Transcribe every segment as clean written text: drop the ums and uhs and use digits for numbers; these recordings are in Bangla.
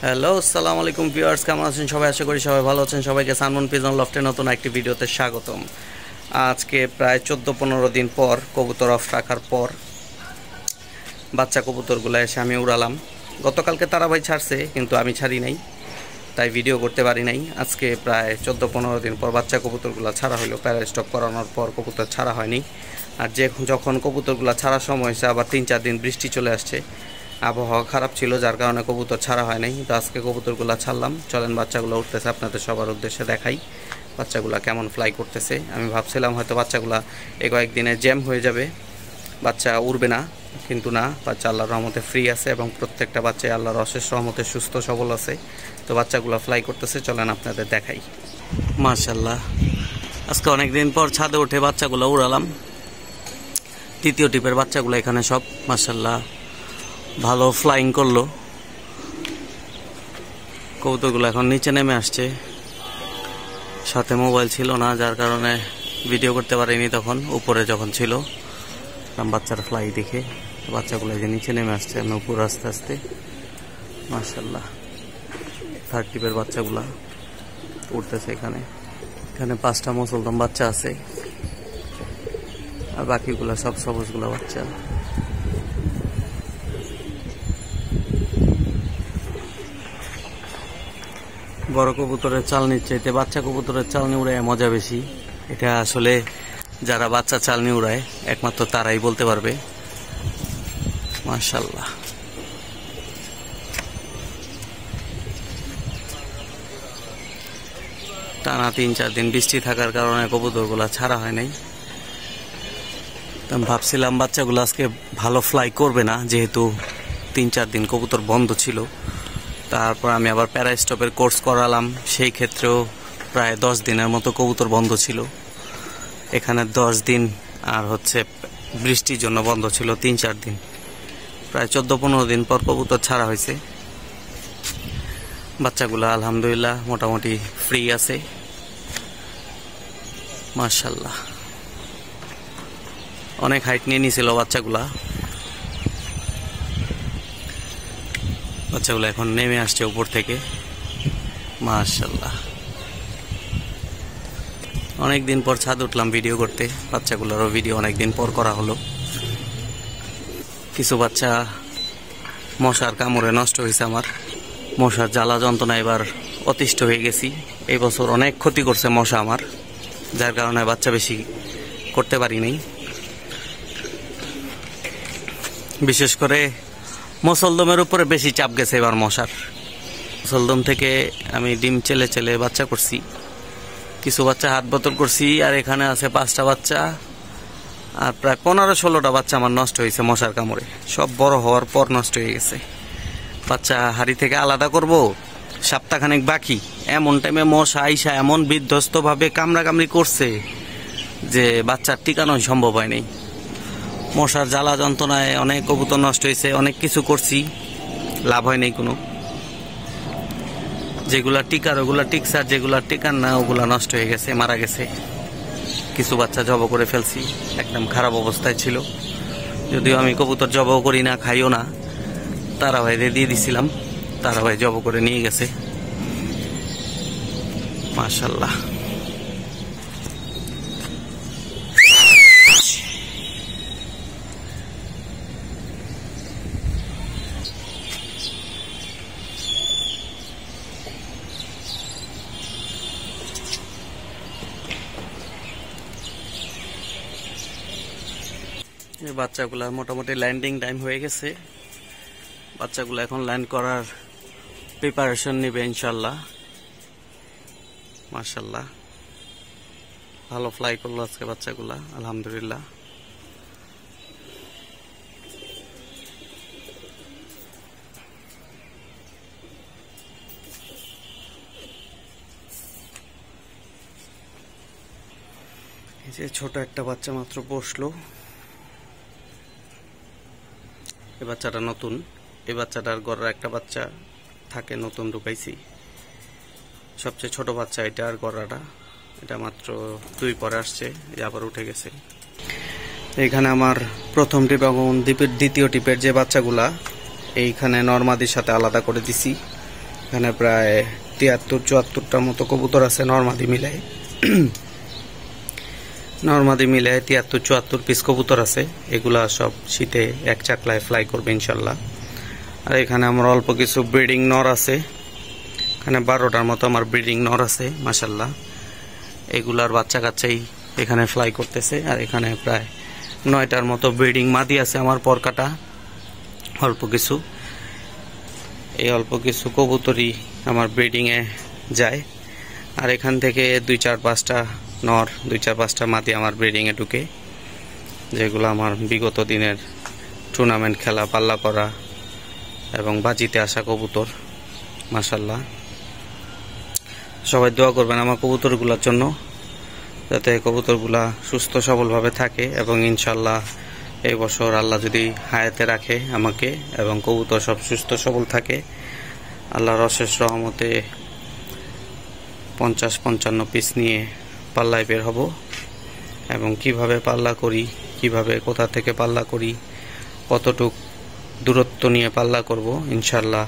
হ্যালো, আসসালামু আলাইকুম ভিউয়ার্স, কেমন আছেন সবাই? আশা করি সবাই ভালো আছেন। সবাইকে সানমুন পিজন লফটে নতুন একটি ভিডিওতে স্বাগতম। আজকে প্রায় 14-15 দিন পর কবুতর অফ রাখার পর বাচ্চা কবুতরগুলো এসে আমি উড়ালাম। গতকালকে তারা ভাই ছাড়ছে, কিন্তু আমি ছাড়ি নাই, তাই ভিডিও করতে পারি নাই। আজকে প্রায় 14-15 দিন পর বাচ্চা কবুতরগুলো ছাড়া হলো। প্যারা স্টক করানোর পর কবুতর ছাড়া হয়নি। আর যখন কবুতরগুলো ছাড়ার সময় হয়েছে, আবার 3-4 দিন বৃষ্টি চলে আসছে, আবহাওয়া খারাপ ছিল, যার কারণে কবুতর ছাড়া হয় নাই। তো আজকে কবুতরগুলো ছাড়লাম। চলেন বাচ্চাগুলো উঠতেছে, আপনাদের সবার উদ্দেশ্যে দেখাই বাচ্চাগুলো কেমন ফ্লাই করতেছে। আমি ভাবছিলাম হয়তো বাচ্চাগুলো এই কয়েকদিনে জ্যাম হয়ে যাবে, বাচ্চা উড়বে না, কিন্তু না, বাচ্চা আল্লাহর রহমতে ফ্রি আছে এবং প্রত্যেকটা বাচ্চাই আল্লাহর অশেষ রহমতে সুস্থ সবল আছে। তো বাচ্চাগুলো ফ্লাই করতেছে, চলেন আপনাদের দেখাই। মাশাআল্লাহ, আজকে অনেক দিন পর ছাদে উঠে বাচ্চাগুলো উড়ালাম। তৃতীয় টিপের বাচ্চাগুলো এখানে সব মাশাআল্লাহ ভালো ফ্লাইং করলো। কবুতরগুলো এখন নিচে নেমে আসছে, সাথে মোবাইল ছিল না, যার কারণে ভিডিও করতে পারিনি। তখন উপরে যখন ছিল বাচ্চার ফ্লাই দেখে বাচ্চাগুলো যে নিচে নেমে আসছে, আমি উপরে আস্তে আস্তে মাশাআল্লাহ থার্ড টিপের বাচ্চাগুলা উঠতেছে। এখানে 5টা মুসলদম বাচ্চা আছে, আর বাকিগুলা সব সবুজগুলা বাচ্চা। বড় কবুতরের চালনির চাইতে বাচ্চা কবুতরের চালনি উড়ায় মজা বেশি। এটা আসলে যারা বাচ্চা চালনি উড়ায় একমাত্র তারাই বলতে পারবে। মাশাআল্লাহ, টানা 3-4 দিন বৃষ্টি থাকার কারণে কবুতরগুলা ছাড়া হয় নাই। আমি ভাবছিলাম বাচ্চাগুলো আজকে ভালো ফ্লাই করবে না, যেহেতু 3-4 দিন কবুতর বন্ধ ছিল। তারপর আমি আবার প্যারা স্টপের কোর্স করালাম, সেই ক্ষেত্রেও প্রায় 10 দিনের মতো কবুতর বন্ধ ছিল। এখানে 10 দিন আর বৃষ্টির জন্য বন্ধ ছিল 3-4 দিন। প্রায় 14-15 দিন পর কবুতর ছাড়া হয়েছে। বাচ্চাগুলো আলহামদুলিল্লাহ মোটামুটি ফ্রি আছে। মাশাআল্লাহ, অনেক হাইট নিয়ে নিয়েছিল বাচ্চাগুলো এখন নেমে আসছে উপর থেকে। মাশাআল্লাহ, অনেকদিন পর ছাদ উঠলাম ভিডিও করতে। বাচ্চাগুলোরও ভিডিও অনেকদিন পর করা হলো। কিছু বাচ্চা মশার কামড়ে নষ্ট হয়েছে। আমার মশার জ্বালা যন্ত্রণা এবার অতিষ্ঠ হয়ে গেছি। এই বছর অনেক ক্ষতি করছে মশা আমার, যার কারণে বাচ্চা বেশি করতে পারি নাই। বিশেষ করে মুসলদমের উপরে বেশি চাপ গেছে এবার মশার। মুসলদম থেকে আমি ডিম চেলে বাচ্চা করছি, কিছু বাচ্চা হাত বতল করছি, আর এখানে আছে 5টা বাচ্চা, আর প্রায় 15-16টা বাচ্চা আমার নষ্ট হয়েছে মশার কামড়ে। সব বড় হওয়ার পর নষ্ট হয়ে গেছে। বাচ্চা হাড়ি থেকে আলাদা করব, সপ্তাহখানেক বাকি, এমন টাইমে মশা আইসা এমন বিধ্বস্তভাবে কামড়াকামড়ি করছে যে বাচ্চার টিকানোই সম্ভব হয়নি। মশার জ্বালা যন্ত্রণায় অনেক কবুতর নষ্ট হয়েছে। অনেক কিছু করছি, লাভ হয় নাই কোনো। যেগুলা টিকার ওগুলা টিকছে, আর যেগুলা টিকার না ওগুলা নষ্ট হয়ে গেছে, মারা গেছে। কিছু বাচ্চা জব করে ফেলছি, একদম খারাপ অবস্থায় ছিল। যদিও আমি কবুতর জব করি না, খাইও না, তারা ভাই দিয়ে দিছিলাম, তারা ভাই জব করে নিয়ে গেছে। মাশাআল্লাহ, এই বাচ্চাগুলার মোটামুটি ল্যান্ডিং টাইম হয়ে গেছে। বাচ্চাগুলো এখন ল্যান্ড করার প্রিপারেশন নেবে ইনশাল্লাহ। মাশাআল্লাহ, ভালো ফ্লাই করলো আজকে বাচ্চাগুলা, আলহামদুলিল্লাহ। এই যে ছোট একটা বাচ্চা মাত্র বসলো, এই বাচ্চাটা নতুন। এই বাচ্চাটার গড়ার একটা বাচ্চা থাকে, নতুন ঢুকাইছি। সবচেয়ে ছোট বাচ্চা এটা, আর গড়াটা এটা মাত্র 2 পরে আসছে, আবার উঠে গেছে। এইখানে আমার প্রথম টিপ এবং দ্বিতীয় টিপের যে বাচ্চাগুলা এইখানে নরমাদির সাথে আলাদা করে দিছি। এখানে প্রায় 73-74টার মতো কবুতর আছে নরমাদি মিলায়। নরমাদি মিলায় 73-74 পিস কবুতর আছে। এগুলা সব শীতে এক চাকলায় ফ্লাই করবে ইনশাল্লাহ। আর এখানে আমার অল্প কিছু ব্রিডিং নর আছে, এখানে 12টার মতো আমার ব্রিডিং নর আছে মাশাল্লাহ। এগুলার বাচ্চা কাচ্চাই এখানে ফ্লাই করতেছে। আর এখানে প্রায় 9টার মতো ব্রিডিং মাদি আছে আমার পরকাটা অল্প কিছু। এই অল্প কিছু কবুতরই আমার ব্রিডিংয়ে যায়। আর এখান থেকে 2-4-5টা নর, 2-4-5টা মাদি আমার ব্রিডিংয়ে ঢুকে, যেগুলো আমার বিগত দিনের টুর্নামেন্ট খেলা, পাল্লা করা এবং বাজিতে আসা কবুতর মাশাল্লাহ। সবাই দোয়া করবেন আমার কবুতরগুলোর জন্য, যাতে কবুতরগুলা সুস্থ সবলভাবে থাকে এবং ইনশাল্লাহ এই বছর আল্লাহ যদি হায়াতে রাখে আমাকে এবং কবুতর সব সুস্থ সবল থাকে, আল্লাহর অশেষ রহমতে 50-55 পিস নিয়ে পাল্লায় বের হব। এবং কিভাবে পাল্লা করি, কিভাবে কোথা থেকে পাল্লা করি, কতটুক দূরত্ব নিয়ে পাল্লা করব ইনশাল্লাহ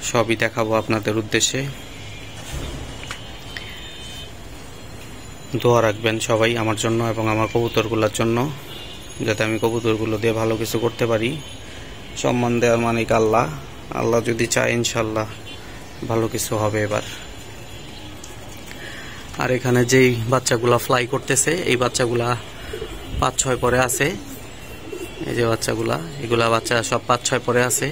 সবই দেখাবো আপনাদের উদ্দেশ্যে। দোয়া রাখবেন সবাই আমার জন্য এবং আমার কবুতরগুলোর জন্য, যাতে আমি কবুতরগুলো দিয়ে ভালো কিছু করতে পারি। সম্মান দেওয়ার মালিক আল্লাহ, আল্লাহ যদি চায় ইনশাল্লাহ ভালো কিছু হবে এবার। আর এখানে যেই বাচ্চাগুলা ফ্লাই করতেছে, এই বাচ্চাগুলা 5-6 পরে আছে। এই যে বাচ্চাগুলা, এগুলা বাচ্চা সব 5-6 পরে আছে।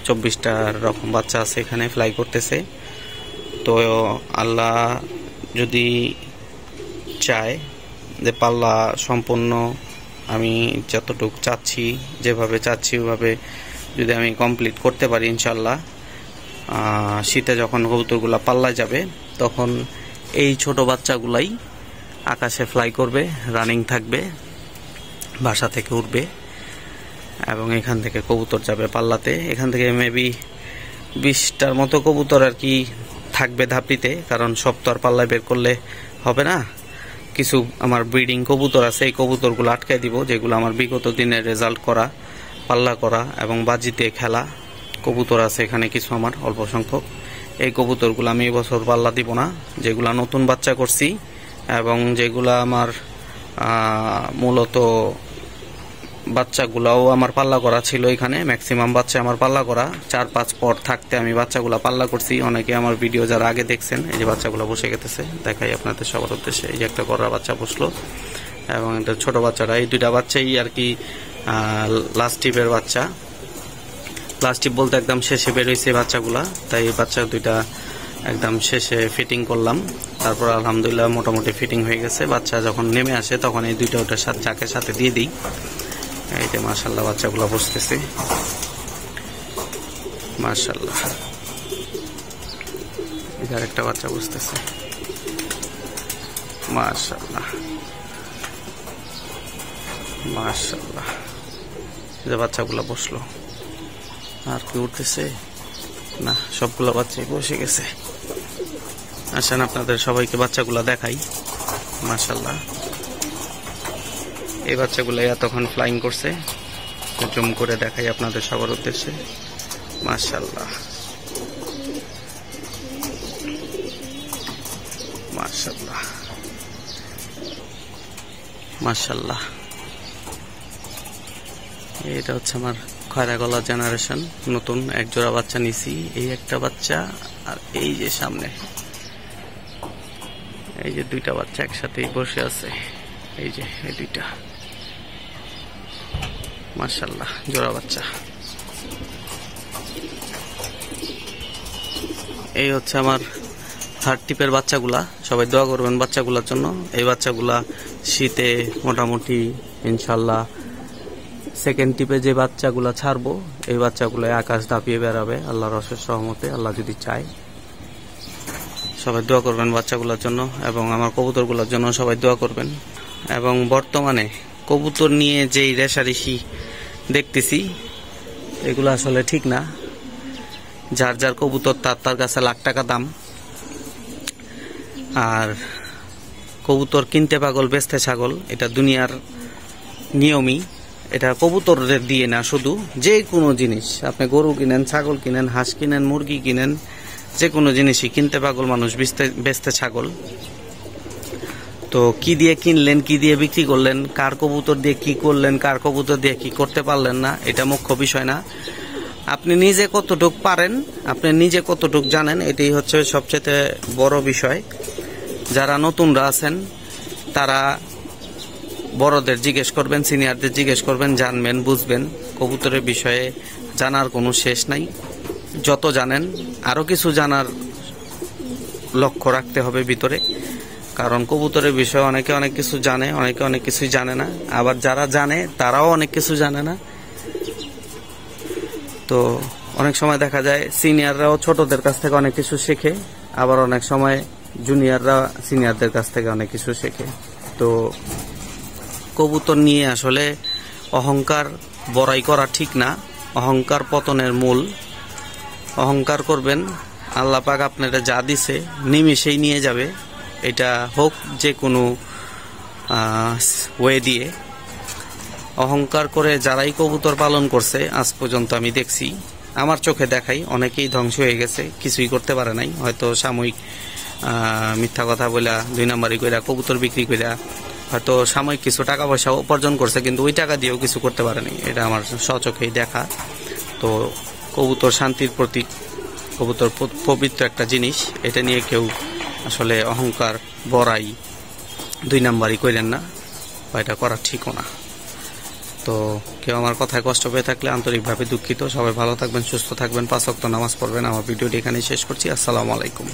24টার রকম বাচ্চা আছে এখানে ফ্লাই করতেছে। তো আল্লাহ যদি চায় যে পাল্লা সম্পূর্ণ আমি যতটুকু চাচ্ছি, যেভাবে চাচ্ছি ওভাবে যদি আমি কমপ্লিট করতে পারি ইনশাল্লাহ, শীতে যখন কবুতরগুলা পাল্লায় যাবে তখন এই ছোট বাচ্চাগুলাই আকাশে ফ্লাই করবে, রানিং থাকবে, বাসা থেকে উঠবে এবং এখান থেকে কবুতর যাবে পাল্লাতে। এখান থেকে মেবি 20টার মতো কবুতর আর কি থাকবে ধাপড়িতে, কারণ সব তো আর পাল্লায় বের করলে হবে না। কিছু আমার ব্রিডিং কবুতর আছে, এই কবুতরগুলো আটকায় দিব, যেগুলো আমার বিগত দিনের রেজাল্ট করা, পাল্লা করা এবং বাজিতে খেলা কবুতর আছে এখানে কিছু আমার অল্প সংখ্যক। এই কবুতরগুলো আমি এবছর পাল্লা দিব না, যেগুলা নতুন বাচ্চা করছি এবং যেগুলা আমার মূলত বাচ্চাগুলাও আমার পাল্লা করা ছিল। এখানে ম্যাক্সিমাম বাচ্চা আমার পাল্লা করা, 4-5 পর থাকতে আমি বাচ্চাগুলা পাল্লা করছি। অনেকে আমার ভিডিও যারা আগে দেখছেন, এই যে বাচ্চাগুলো বসে গেতেছে, দেখাই আপনাদের সবার উদ্দেশ্যে। এই যে একটা করা বাচ্চা বসলো এবং একটা ছোট বাচ্চারা, এই 2টা বাচ্চাই আর কি লাস্ট টিপের বাচ্চা। লাস্ট টিপ বলতে একদম শেষে বের হয়েছে বাচ্চাগুলা, তাই এই বাচ্চা 2টা একদম শেষে ফিটিং করলাম। তারপর আলহামদুলিল্লাহ মোটামুটি ফিটিং হয়ে গেছে। বাচ্চা যখন নেমে আসে তখন এই 2টা ওটার সাথে চাকের সাথে দিয়ে দিই। এই যে মাশাল্লাহ বাচ্চাগুলো বসতেছে মাশাল্লাহ। এখানে একটা বাচ্চা বসতেছে মাশাল্লাহ মাশাল্লাহ। যে বাচ্চাগুলো বসলো, আর কি উঠতেছে না, সবগুলো বাচ্চাই বসে গেছে। আসেন আপনাদের সবাইকে বাচ্চাগুলো দেখাই মাশাল্লাহ। এই বাচ্চাগুলো এতক্ষণ ফ্লাইং করছে, জুম করে দেখাই আপনাদের সবার উদ্দেশ্যে মাশাল্লাহ মাশাল্লাহ মাশাল্লাহ। এটা হচ্ছে আমার খয়রা গলা জেনারেশন, নতুন এক জোড়া বাচ্চা নিছি। এই একটা বাচ্চা আর এই যে সামনে এই যে 2টা বাচ্চা একসাথেই বসে আছে, এই যে এই 2টা মাশাল্লাহ জোড়া বাচ্চা। এই হচ্ছে আমার 3rd টিপের বাচ্চাগুলা। সবাই দোয়া করবেন বাচ্চাগুলার জন্য। এই বাচ্চাগুলা শীতে মোটামুটি ইনশাল্লাহ 2nd টিপে যে বাচ্চাগুলা ছাড়বো, এই বাচ্চাগুলো আকাশ দাপিয়ে বেড়াবে আল্লাহর অশেষ রহমতে, আল্লাহ যদি চায়। সবাই দোয়া করবেন বাচ্চাগুলোর জন্য এবং আমার কবুতরগুলোর জন্য সবাই দোয়া করবেন। এবং বর্তমানে কবুতর নিয়ে যেই রেশারেশি দেখতেছি, এগুলো আসলে ঠিক না। যার যার কবুতর তার কাছে লাখ টাকা দাম। আর কবুতর কিনতে পাগল বেচতে ছাগল, এটা দুনিয়ার নিয়মই। এটা কবুতরদের দিয়ে না, শুধু যে কোনো জিনিস, আপনি গরু কিনেন, ছাগল কিনেন, হাঁস কিনেন, মুরগি কিনেন, যে কোনো জিনিসই কিনতে পাগল মানুষ, বেচতে ছাগল। তো কি দিয়ে কিনলেন, কি দিয়ে বিক্রি করলেন, কার কবুতর দিয়ে কি করলেন, কার কবুতর দিয়ে কি করতে পারলেন না, এটা মুখ্য বিষয় না। আপনি নিজে কতটুক পারেন, আপনি নিজে কতটুক জানেন, এটাই হচ্ছে সবচেয়ে বড় বিষয়। যারা নতুনরা আছেন তারা বড়দের জিজ্ঞেস করবেন, সিনিয়রদের জিজ্ঞেস করবেন, জানবেন, বুঝবেন। কবুতরের বিষয়ে জানার কোনো শেষ নাই। যত জানেন আরও কিছু জানার লক্ষ্য রাখতে হবে ভিতরে, কারণ কবুতরের বিষয়ে অনেকে অনেক কিছু জানে, অনেকে অনেক কিছুই জানে না। আবার যারা জানে তারাও অনেক কিছু জানে না। তো অনেক সময় দেখা যায় সিনিয়ররাও ছোটদের কাছ থেকে অনেক কিছু শেখে, আবার অনেক সময় জুনিয়ররা সিনিয়রদের কাছ থেকে অনেক কিছু শেখে। তো কবুতর নিয়ে আসলে অহংকার বড়াই করা ঠিক না। অহংকার পতনের মূল। অহংকার করবেন, আল্লাহ পাক আপনারা যা দিছে নিমিষেই নিয়ে যাবে। এটা হোক যে কোনো ওয়ে দিয়ে। অহংকার করে যারাই কবুতর পালন করছে আজ পর্যন্ত আমি দেখছি, আমার চোখে দেখাই, অনেকেই ধ্বংস হয়ে গেছে, কিছুই করতে পারে নাই। হয়তো সাময়িক মিথ্যা কথা বইলা, 2 নাম্বারি কইরা, কবুতর বিক্রি কইরা হয়তো সাময়িক কিছু টাকা পয়সা উপার্জন করছে, কিন্তু ওই টাকা দিয়েও কিছু করতে পারেনি। এটা আমার স্বচোখেই দেখা। তো কবুতর শান্তির প্রতীক, কবুতর পবিত্র একটা জিনিস। এটা নিয়ে কেউ আসলে অহংকার বড়াই 2 নাম্বারি কইরেন না, বা এটা করা ঠিকও না। তো কেউ আমার কথায় কষ্ট পেয়ে থাকলে আন্তরিকভাবে দুঃখিত। সবাই ভালো থাকবেন, সুস্থ থাকবেন, 5 ওয়াক্ত নামাজ পড়বেন। আমার ভিডিওটি এখানেই শেষ করছি। আসসালামু আলাইকুম।